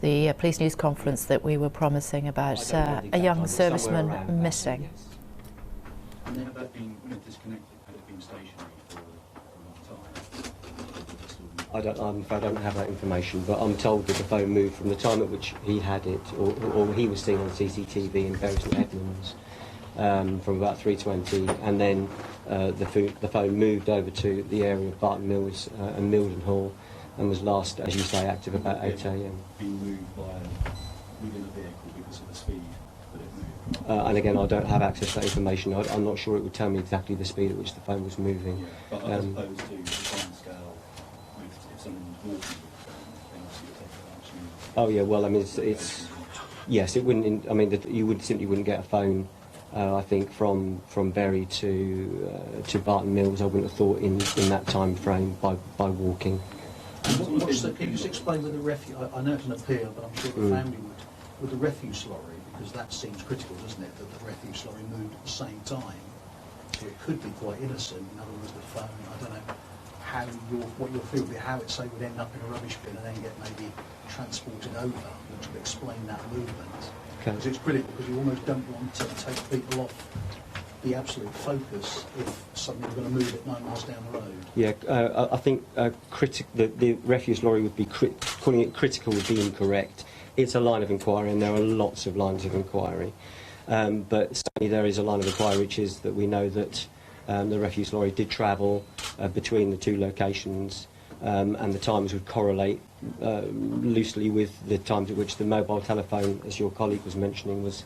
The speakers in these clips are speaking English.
the police news conference that we were promising about a young serviceman missing. Yes. And had that been disconnected? Had it been stationary for a long time? I'm afraid I don't have that information, but I'm told that the phone moved from the time at which he had it, or he was seen on CCTV in Bury St Edmunds, from about 3:20, and then the phone moved over to the area of Barton Mills and Milden Hall, and was last, as you say, active about 8 a.m. Being moved by within a vehicle because of the speed that it moved. And again, I don't have access to that information. I'm not sure it would tell me exactly the speed at which the phone was moving. Yeah, but as opposed to the time scale, if someone was walking with the phone, then obviously you're taking action. Oh yeah, well, I mean, it's yes, it wouldn't. I mean, you simply wouldn't get a phone. I think from Bury to Barton Mills, I wouldn't have thought in that time frame by walking. Can you just explain with the refuse? I know it's an appeal, but I'm sure the family would. With the refuse lorry, because that seems critical, doesn't it? That the refuse lorry moved at the same time, so it could be quite innocent. In other words, the phone. I don't know what your feel would be, how it say would end up in a rubbish bin and then get maybe transported over, which would explain that movement. Because it's critical, because you almost don't want to take people off the absolute focus if suddenly we're going to move it 9 miles down the road. Yeah, I think the refuse lorry would be calling it critical would be incorrect. It's a line of inquiry, and there are lots of lines of inquiry. But certainly there is a line of inquiry which is that we know that the refuse lorry did travel between the two locations, and the times would correlate loosely with the times at which the mobile telephone, as your colleague was mentioning, was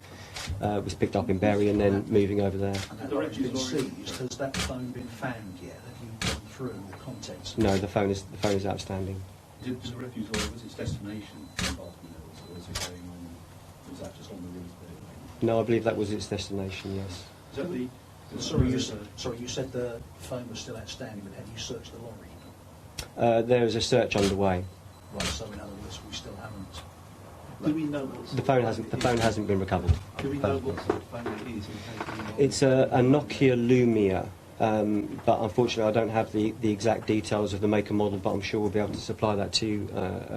picked up in Bury and then moving over there. And that has been seized. Has that phone been found yet? Have you gone through the contents? No, the phone is outstanding. Does the refuse lorry, was its destination in Barton Mills, or was it going on? Was that just on the route that it went? No, I believe that was its destination. Yes. Is that the Sorry, you said the phone was still outstanding, but have you searched the lorry? There is a search underway. Right, so in other words, we still haven't. Do we know what The phone hasn't been recovered. Do we know what sort of phone it is? It's a Nokia Lumia, but unfortunately I don't have the exact details of the make and model, but I'm sure we'll be able to supply that to you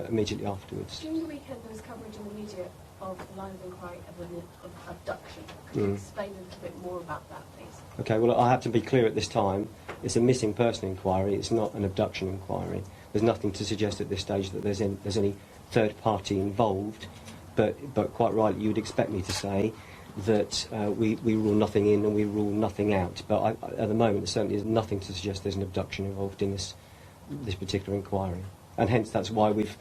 immediately afterwards. During the weekend there was coverage in the media of the line of inquiry of abduction. Could you explain a little bit more about that, please? Okay, well, I have to be clear at this time. It's a missing person inquiry. It's not an abduction inquiry. There's nothing to suggest at this stage that there's any third party involved. But quite rightly, you would expect me to say that we rule nothing in and we rule nothing out. But at the moment, there certainly is nothing to suggest there's an abduction involved in this particular inquiry. And hence, that's why we've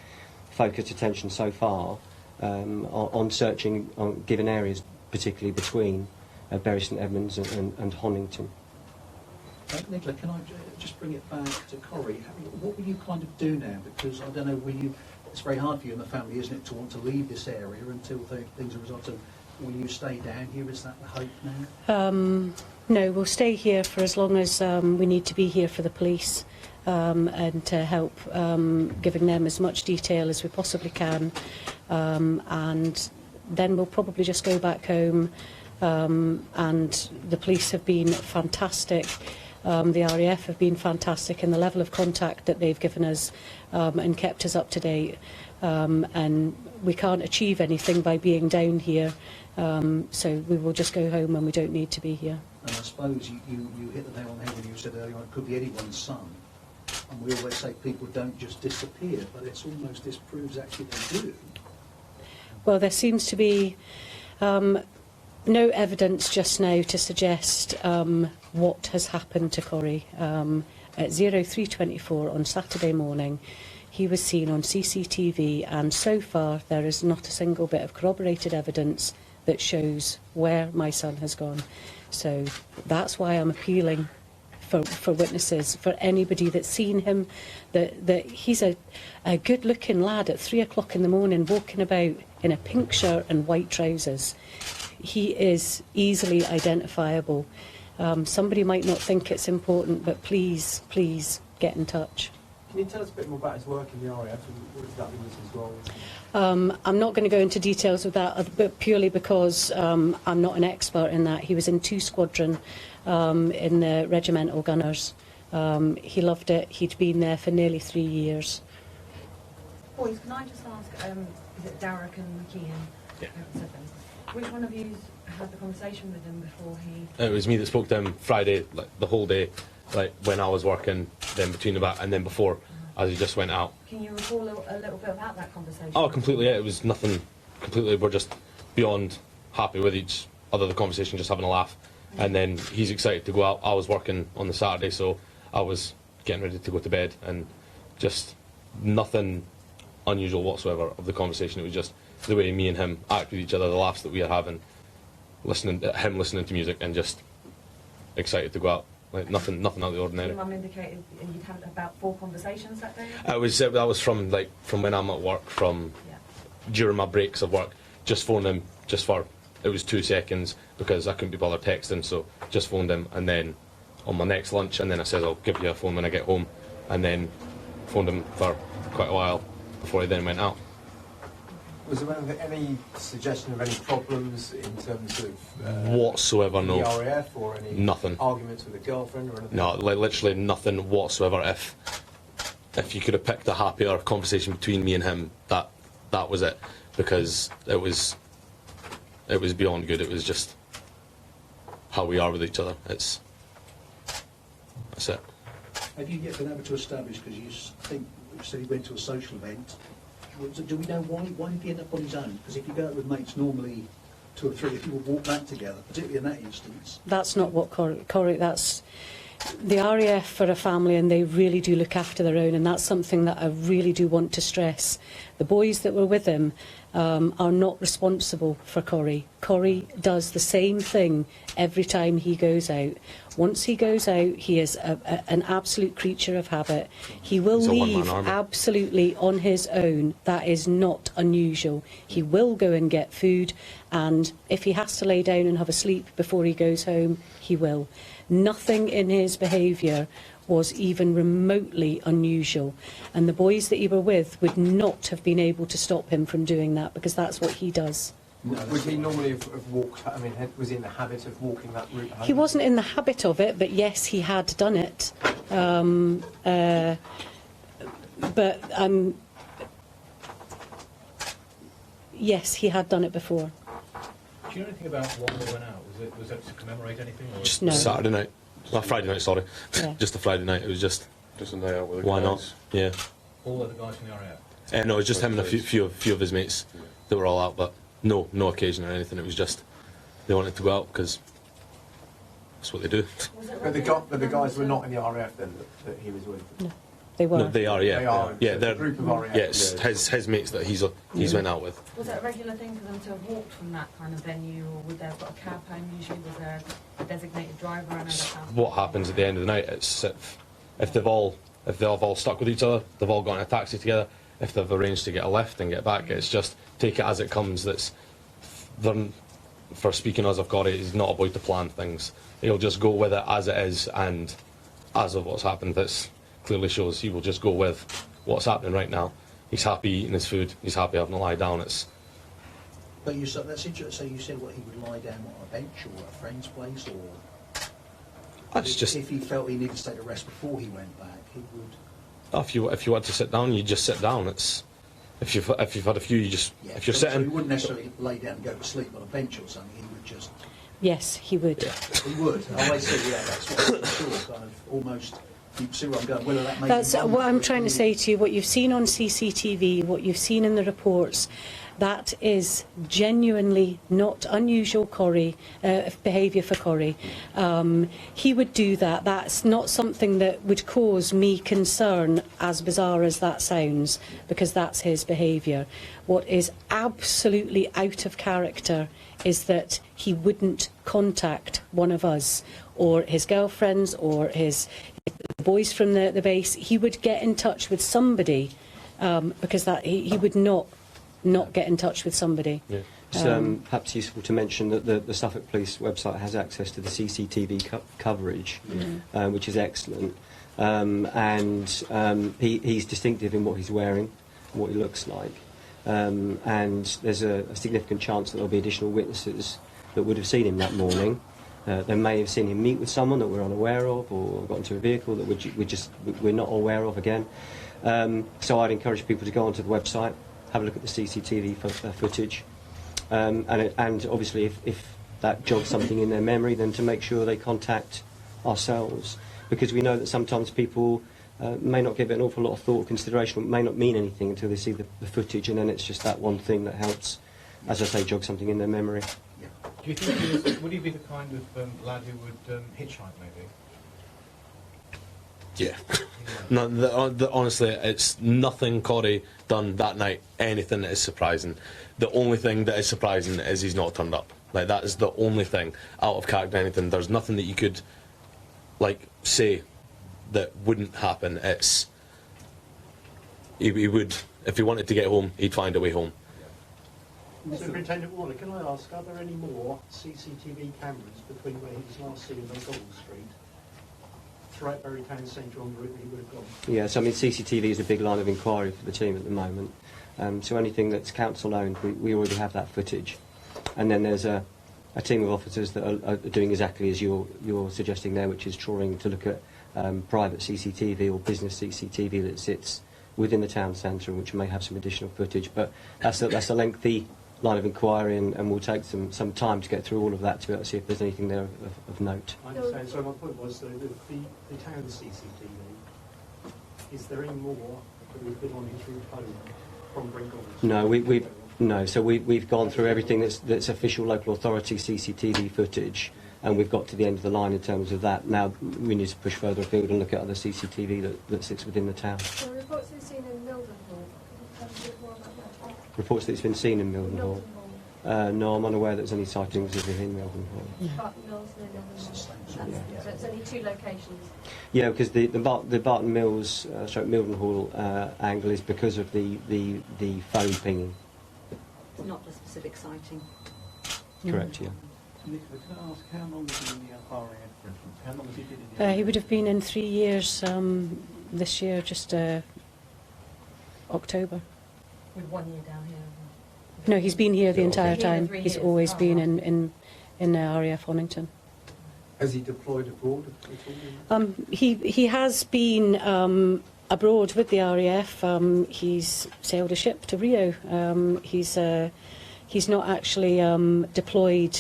focused attention so far on searching on given areas, particularly between Bury St Edmunds and Honington. Nicola, can I just bring it back to Corrie? What will you kind of do now? Because I don't know, it's very hard for you and the family, isn't it, to want to leave this area until things are resolved. So will you stay down here? Is that the hope now? No, we'll stay here for as long as we need to be here for the police, and to help giving them as much detail as we possibly can. And then we'll probably just go back home. And the police have been fantastic. The RAF have been fantastic in the level of contact that they've given us and kept us up to date. And we can't achieve anything by being down here, so we will just go home when we don't need to be here. And I suppose you hit the nail on the head when you said earlier on it could be anyone's son. And we always say people don't just disappear, but it's almost this proves actually they do. Well, there seems to be no evidence just now to suggest what has happened to Corrie. At 03:24 on Saturday morning, he was seen on CCTV, and so far there is not a single bit of corroborated evidence that shows where my son has gone. So that's why I'm appealing for witnesses, for anybody that's seen him, that he's a good-looking lad at 3 o'clock in the morning walking about in a pink shirt and white trousers. He is easily identifiable. Somebody might not think it's important, but please, please get in touch. Can you tell us a bit more about his work in the RAF and what exactly was his role? I'm not going to go into details of that, but purely because I'm not an expert in that. He was in 2 Squadron in the Regimental Gunners. He loved it. He'd been there for nearly 3 years. Boys, can I just ask, is it Darroch and Makeyan? Yeah. Which one of you had the conversation with him before he... It was me that spoke to him Friday, like the whole day, like when I was working, then between the back, and then before, as he just went out. Can you recall a little bit about that conversation? Oh, completely, yeah, it was nothing, completely, we're just beyond happy with each other, the conversation, just having a laugh. And then he's excited to go out. I was working on the Saturday, so I was getting ready to go to bed, and just nothing unusual whatsoever of the conversation. It was just the way me and him act with each other, the laughs that we are having, listening to music, and just excited to go out. Like nothing out of the ordinary. Your mum indicated you'd had about 4 conversations that day? That was from when I'm at work, during my breaks of work, just phoned him just for, it was 2 seconds because I couldn't be bothered texting, so just phoned him, and then on my next lunch, and then I said I'll give you a phone when I get home, and then phoned him for quite a while before he then went out. Was there any suggestion of any problems in terms of whatsoever? the No. RAF or any Nothing. arguments with a girlfriend or anything? No, literally nothing whatsoever. If you could have picked a happier conversation between me and him, that was it, because it was beyond good. It was just how we are with each other. That's it. Have you yet been able to establish, because you said he went to a social event, do we know why did he end up on his own? Because if you go out with mates, normally 2 or 3 people walk back together, particularly in that instance. That's not what Corrie, that's the RAF for a family, and they really do look after their own, and that's something that I really do want to stress. The boys that were with him are not responsible for Corrie. Corrie does the same thing every time he goes out. Once he goes out, he is an absolute creature of habit. He will leave absolutely on his own. That is not unusual. He will go and get food, and if he has to lay down and have a sleep before he goes home, he will. Nothing in his behaviour was even remotely unusual, and the boys that he were with would not have been able to stop him from doing that, because that's what he does. Would he normally have walked, I mean, was he in the habit of walking that route home? He wasn't in the habit of it, but yes, he had done it. Yes, he had done it before. Do you know anything about why they went out? Was it to commemorate anything? Or Just No. Saturday night. Well, Friday night, sorry. Yeah. Just a Friday night. It was just a night out with the why guys. not? Yeah. all of the guys from the RAF? No, it was just him and a few of his mates that were all out, but no occasion or anything. It was just they wanted to go out because that's what they do. But the guys were not in the RAF then that he was with? No, they were. No, they are, yeah. They are. Yeah, So they're a group of RAF. yes, his mates that he's went out with. Was it a regular thing for them to have walked from that kind of venue, or would they have got a cab home usually? Was there a designated driver? I know that sounds... What happens at the end of the night? It's if they've all stuck with each other, they've all got in a taxi together. If they've arranged to get a lift and get back, it's just take it as it comes. For speaking as of Corrie, he's not about to plan things. He'll just go with it as it is, and as of what's happened, this clearly shows he will just go with what's happening right now. He's happy eating his food. He's happy having to lie down. But that's interesting. So you said what, he would lie down on a bench or at a friend's place, or That's just if he felt he needed to take a rest before he went back, he would. if you had to sit down, you just sit down. It's if you've had a few, you just if you're so sitting. he wouldn't necessarily lay down and go to sleep on a bench or something. He would just. Yes, he would. Yeah. He would. Oh, I see. Yeah, that's what I'm sure. Kind of almost. You see where I'm going? Whether that makes. That's what I'm trying to say to you. What you've seen on CCTV, what you've seen in the reports, that is genuinely not unusual behaviour for Corrie. He would do that. That's not something that would cause me concern, as bizarre as that sounds, because that's his behaviour. What is absolutely out of character is that he wouldn't contact one of us, or his girlfriends, or his boys from the base. He would get in touch with somebody, because he would not get in touch with somebody. Yeah. It's perhaps useful to mention that the Suffolk Police website has access to the CCTV coverage, which is excellent. He's distinctive in what he's wearing, what he looks like. And there's a significant chance that there'll be additional witnesses that would have seen him that morning. They may have seen him meet with someone that we're unaware of, or got into a vehicle that we're not aware of again. So I'd encourage people to go onto the website, have a look at the CCTV footage, and obviously if that jogs something in their memory, then to make sure they contact ourselves, because we know that sometimes people may not give it an awful lot of thought or consideration, or may not mean anything until they see the footage, and then it's just that one thing that helps, as I say, jog something in their memory. Do you think would he be the kind of lad who would hitchhike, maybe? Yeah. No, honestly, it's nothing Corrie done that night, anything that is surprising. The only thing that is surprising is he's not turned up. Like, that is the only thing out of character, anything. There's nothing that you could, like, say that wouldn't happen. It's... He would, if he wanted to get home, he'd find a way home. Superintendent Warner, can I ask, are there any more CCTV cameras between where he was last seen on Gold Street throughout Bury Town Centre on the route he would have gone? Yes, I mean, CCTV is a big line of inquiry for the team at the moment. So anything that's council-owned, we already have that footage. And then there's a team of officers that are doing exactly as you're suggesting there, which is trying to look at private CCTV or business CCTV that sits within the town centre, which may have some additional footage. But that's a lengthy line of inquiry, and will take some time to get through all of that to be able to see if there's anything there of note. I understand. So my point was, though, the town CCTV, is there any more that we've been on his route home from Briggold? No, so we've gone through everything that's official local authority CCTV footage, and we've got to the end of the line in terms of that. Now we need to push further afield and look at other CCTV that sits within the town. So reports we've seen in Mildenhall, can you tell us a bit more about that? Reports that it's been seen in Mildenhall. No, I'm unaware that there's any sightings of it in Mildenhall. Barton Mills near Mildenhall. So it's only 2 locations. Yeah, because the Barton Mills Mildenhall angle is because of the phone pinging. It's not a specific sighting. Correct, yeah. Nicola, can I ask, how long was he in the RAF? How long has he been in the He would have been in 3 years this year, just October. With 1 year down here. No, he's been here the entire time. 3 He's years. always been in RAF Honington. Has he deployed abroad at all? He has been abroad with the RAF. He's sailed a ship to Rio. He's not actually deployed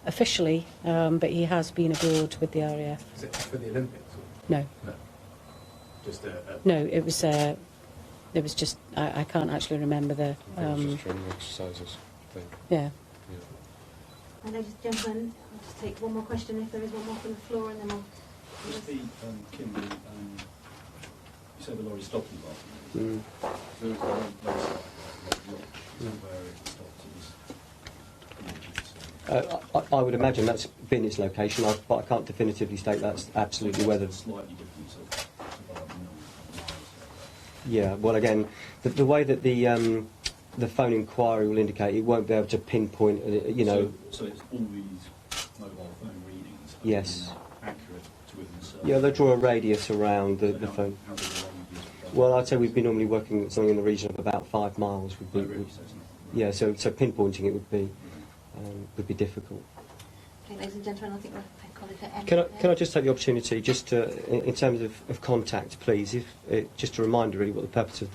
officially, but he has been abroad with the RAF. Is it for the Olympics? No. No. Just No, it was just I can't actually remember the. Just training exercises, I think. Yeah. Ladies and gentlemen, I'll just take one more question if there is one more from the floor, and then I'll... Just the, Kim, you said the lorry stopped in Barton. There was a lorry stop where it stopped. I would imagine that's been its location, but I can't definitively state that's absolutely whether. Slightly different to Barton Mills. Yeah, well, again, the way that the phone inquiry will indicate, it won't be able to pinpoint, you know. So it's all these mobile phone readings. Yes. Accurate to within a certain. Yeah, they'll draw a radius around the phone. How big a radius would that Well, I'd say we've been normally working something in the region of about 5 miles. be? Oh, really? So it's not- Yeah, so pinpointing it would be difficult. Okay, ladies and gentlemen, I think we'll thank Corrie for ending. Can I just take the opportunity, just to, in terms of contact, please, just a reminder really what the purpose of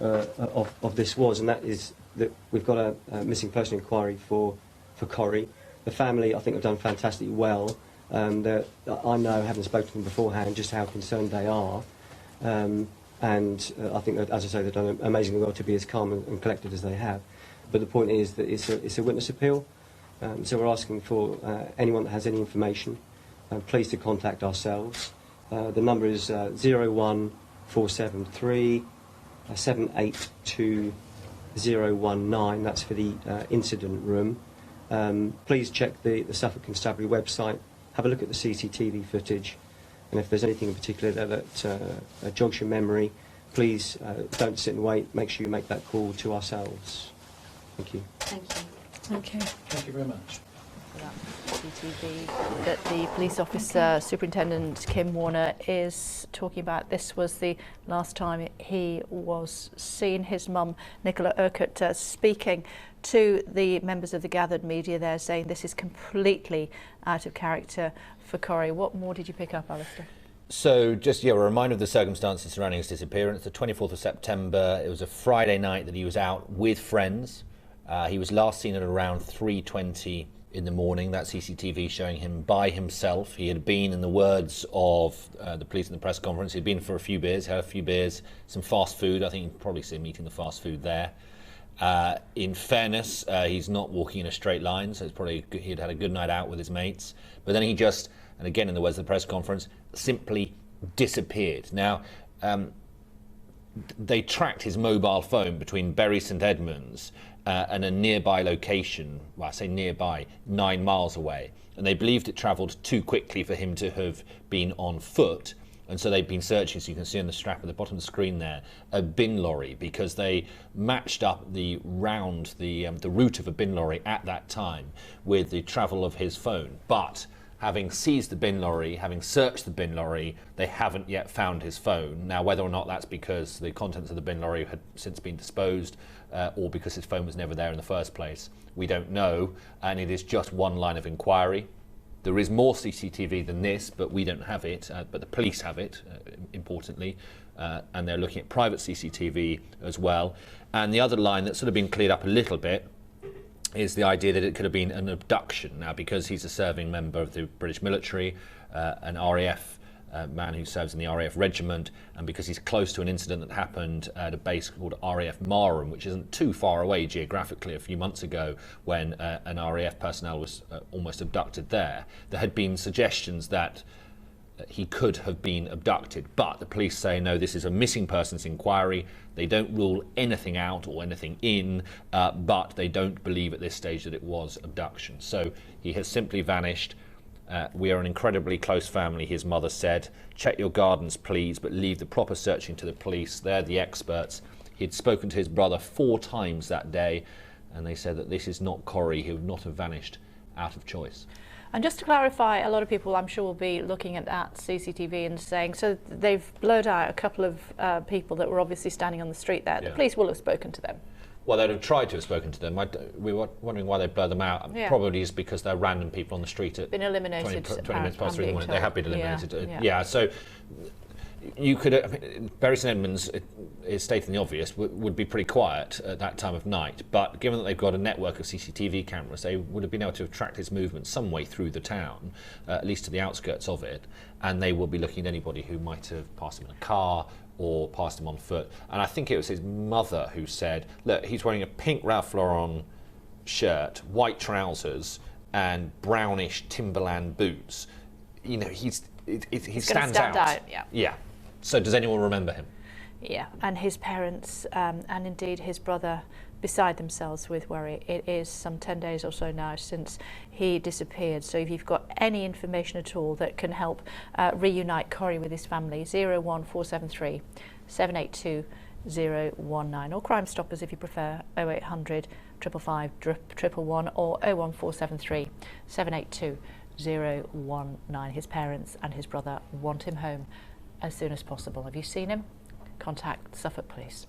of this was, and that is that we've got a missing person inquiry for Corrie. The family, I think, have done fantastically well. I know, having spoken to them beforehand, just how concerned they are. And I think that, as I say, they've done amazingly well to be as calm and collected as they have. But the point is that it's a witness appeal. So we're asking for anyone that has any information, please to contact ourselves. The number is 01473 782 019. That's for the incident room. Please check the Suffolk Constabulary website. Have a look at the CCTV footage. And if there's anything in particular that jogs your memory, please don't sit and wait. Make sure you make that call to ourselves. Thank you. Thank you. Okay. Thank you very much. For that CCTV that the police officer, Superintendent Kim Warner, is talking about. This was the last time he was seen. His mum, Nicola Urquhart, speaking to the members of the gathered media there saying this is completely out of character for Corrie. What more did you pick up, Alistair? So just, a reminder of the circumstances surrounding his disappearance. The 24th of September, it was a Friday night that he was out with friends. He was last seen at around 3:20 in the morning. That CCTV showing him by himself. He had been, in the words of the police in the press conference, he'd been for a few beers, had a few beers, some fast food. I think you can probably see him eating the fast food there. In fairness, he's not walking in a straight line, so it's probably he'd had a good night out with his mates. But then he just, and again in the words of the press conference, simply disappeared. Now, they tracked his mobile phone between Bury St Edmunds and a nearby location, well, I say nearby, 9 miles away. And they believed it travelled too quickly for him to have been on foot. And so they've been searching, so you can see on the strap at the bottom of the screen there, a bin lorry, because they matched up the route of a bin lorry at that time with the travel of his phone. But having seized the bin lorry, having searched the bin lorry, they haven't yet found his phone. Now, whether or not that's because the contents of the bin lorry had since been disposed or because his phone was never there in the first place, we don't know, and it is just one line of inquiry. There is more CCTV than this, but we don't have it, but the police have it, importantly, and they're looking at private CCTV as well. And the other line that's sort of been cleared up a little bit is the idea that it could have been an abduction. Now, because he's a serving member of the British military, an RAF man who serves in the RAF regiment, and because he's close to an incident that happened at a base called RAF Marham, which isn't too far away geographically, a few months ago, when an RAF personnel was almost abducted there. There had been suggestions that he could have been abducted, but the police say no, this is a missing persons inquiry. They don't rule anything out or anything in, but they don't believe at this stage that it was abduction. So he has simply vanished. We are an incredibly close family, his mother said. Check your gardens, please, but leave the proper searching to the police. They're the experts. He'd spoken to his brother 4 times that day, and they said that this is not Corrie. He would not have vanished out of choice. And just to clarify, a lot of people I'm sure will be looking at that CCTV and saying, so they've blurred out a couple of people that were obviously standing on the street there. The police will have spoken to them. Well, they'd have tried to have spoken to them. We were wondering why they blur them out. Yeah. Probably is because they're random people on the street at been eliminated 20 minutes past 3 in the morning. They have been eliminated. Yeah. So you could, Bury St Edmunds, is stating the obvious, would be pretty quiet at that time of night. But given that they've got a network of CCTV cameras, they would have been able to have tracked his movement some way through the town, at least to the outskirts of it. And they will be looking at anybody who might have passed him in a car or passed him on foot. And I think it was his mother who said, look, he's wearing a pink Ralph Lauren shirt, white trousers, and brownish Timberland boots. You know, he stands out. Yeah. So does anyone remember him? Yeah, and his parents and indeed his brother beside themselves with worry. It is some 10 days or so now since he disappeared. So if you've got any information at all that can help reunite Corrie with his family, 01473 782 019, or Crime Stoppers if you prefer, 0800 555 111 or 01473 782 019. His parents and his brother want him home as soon as possible. Have you seen him? Contact Suffolk Police.